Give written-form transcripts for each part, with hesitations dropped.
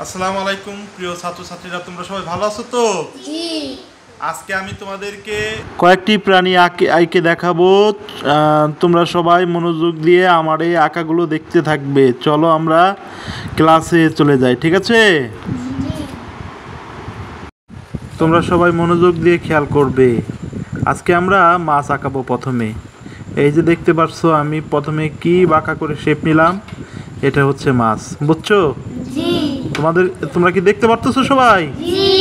আসসালামু আলাইকুম প্রিয় ছাত্রছাত্রীরা, তোমরা সবাই ভালো আছো তো? জি। আজকে আমি তোমাদেরকে কয়েকটি প্রাণী আঁকে দেখাবো। তোমরা সবাই মনোযোগ দিয়ে আমার এই আঁকাগুলো দেখতে থাকবে। চলো আমরা ক্লাসে চলে যাই, ঠিক আছে? তোমরা সবাই মনোযোগ দিয়ে খেয়াল করবে। আজকে আমরা মাছ আঁকাবো প্রথমে। এই যে দেখতে পাচ্ছ, আমি প্রথমে কি বাঁকা করে শেপ নিলাম, এটা হচ্ছে মাছ, বুঝছো? জি। তোমরা কি দেখতে পারতেছো সবাই? জি।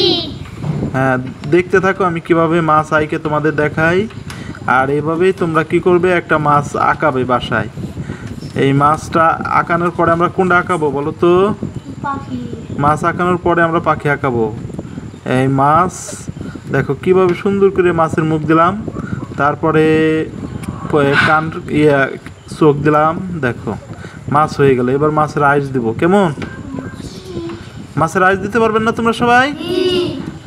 হ্যাঁ, দেখতে থাকো আমি কিভাবে মাছ আঁকে তোমাদের দেখাই। আর এভাবেই তোমরা কি করবে, একটা মাছ আঁকাবে বাসায়। এই মাছটা আঁকানোর পরে আমরা কোনটা আঁকাবো বলো তো? পাখি। মাছ আঁকানোর পরে আমরা পাখি আঁকাবো। এই মাছ দেখো কিভাবে সুন্দর করে মাছের মুখ দিলাম, তারপরে কান চোখ দিলাম, দেখো মাছ হয়ে গেল। এবার মাছের আইস দিব, কেমন? মাছের আইস দিতে পারবেন না তোমরা সবাই?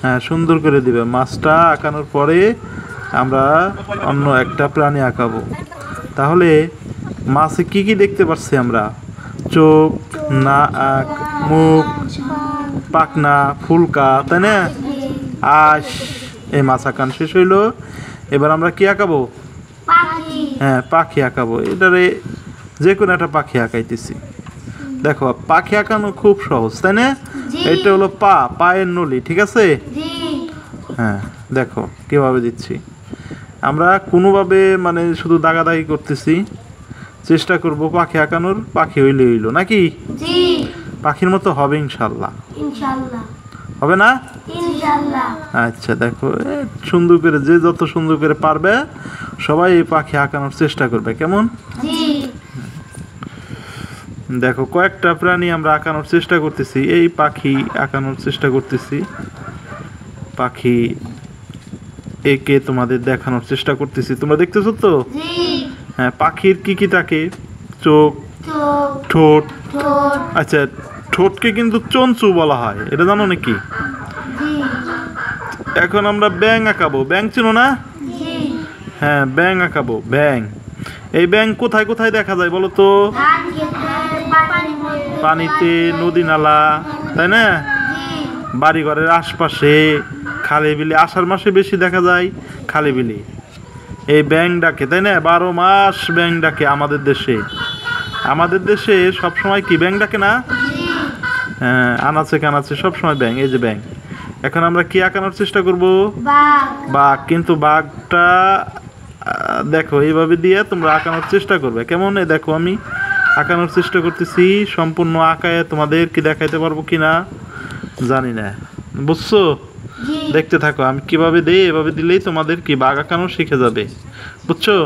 হ্যাঁ, সুন্দর করে দিবে। মাছটা আঁকানোর পরে আমরা অন্য একটা প্রাণী আঁকাবো। তাহলে মাছে কি কি দেখতে পাচ্ছি আমরা? চোখ, নাক, মুখ, পাখনা, ফুলকা, তাই না? আঁশ। এই মাছ আঁকানো শেষ হইলো। এবার আমরা কি আঁকাবো? পাখি। হ্যাঁ, পাখি আঁকাবো। এটারে যে কোনো একটা পাখি আঁকাইতেছি। দেখো, পাখি আঁকানো খুব সহজ, তাই না? এটা হলো পায়ের নলি, ঠিক আছে? জি। হ্যাঁ, দেখো কিভাবে দিচ্ছি। আমরা কোনোভাবে মানে শুধু দাগাদাগি করতেছি, চেষ্টা করব পাখি আঁকানোর। পাখি হইলো নাকি? জি। পাখির মতো হবে ইনশাল্লাহ। ইনশাআল্লাহ। হবে না? ইনশাআল্লাহ। আচ্ছা, দেখো সুন্দর করে, যে যত সুন্দর করে পারবে সবাই এই পাখি আঁকানোর চেষ্টা করবে, কেমন? জি। দেখো কয়েকটা প্রাণী আমরা আঁকানোর চেষ্টা করতেছি। এই পাখি আঁকানোর চেষ্টা করতেছি। পাখি একে তোমাদের দেখানোর চেষ্টা করতেছি, তোমরা দেখতেছো তো? জি। হ্যাঁ, পাখির কি কি থাকে? চোখ, চোখ, ঠোঁট। ঠোঁট। আচ্ছা, ঠোঁটকে কিন্তু চঞ্চু বলা হয়, এটা জানো নাকি? জি। এখন আমরা ব্যাঙ আঁকাবো। ব্যাঙ চিনো না? জি। হ্যাঁ, ব্যাঙ আঁকাবো। ব্যাঙ, এই ব্যাঙ কোথায় কোথায় দেখা যায় বলো তো? ধান খেতে, পানিতে, নদী নালা, তাই না? জি। বাড়িঘরের আশপাশে, খালে বিলে। আষাঢ় মাসে বেশি দেখা যায় খালে বিলে। এই ব্যাঙ ডাকে, তাই না? 12 মাস ব্যাঙ ডাকে আমাদের দেশে। আমাদের দেশে সবসময় কি ব্যাঙ ডাকে না? হ্যাঁ, আনাচে কানাচে সবসময় ব্যাঙ। এই যে ব্যাঙ। এখন আমরা কি আঁকানোর চেষ্টা করব? বাঘ। বাঘ। কিন্তু বাঘটা দেখো এইভাবে দিয়ে তোমরা আঁকানোর চেষ্টা করবে, কেমন? এই দেখো আমি আঁকানোর চেষ্টা করতেছি। সম্পূর্ণ আঁকায় তোমাদের কি দেখাইতে পারবো কিনা জানি না, বুঝছো? জি। দেখতে থাকো আমি কিভাবে দেই। এভাবে দিলেই তোমাদের কি বাঘ আঁকানো শিখে যাবে, বুঝছো?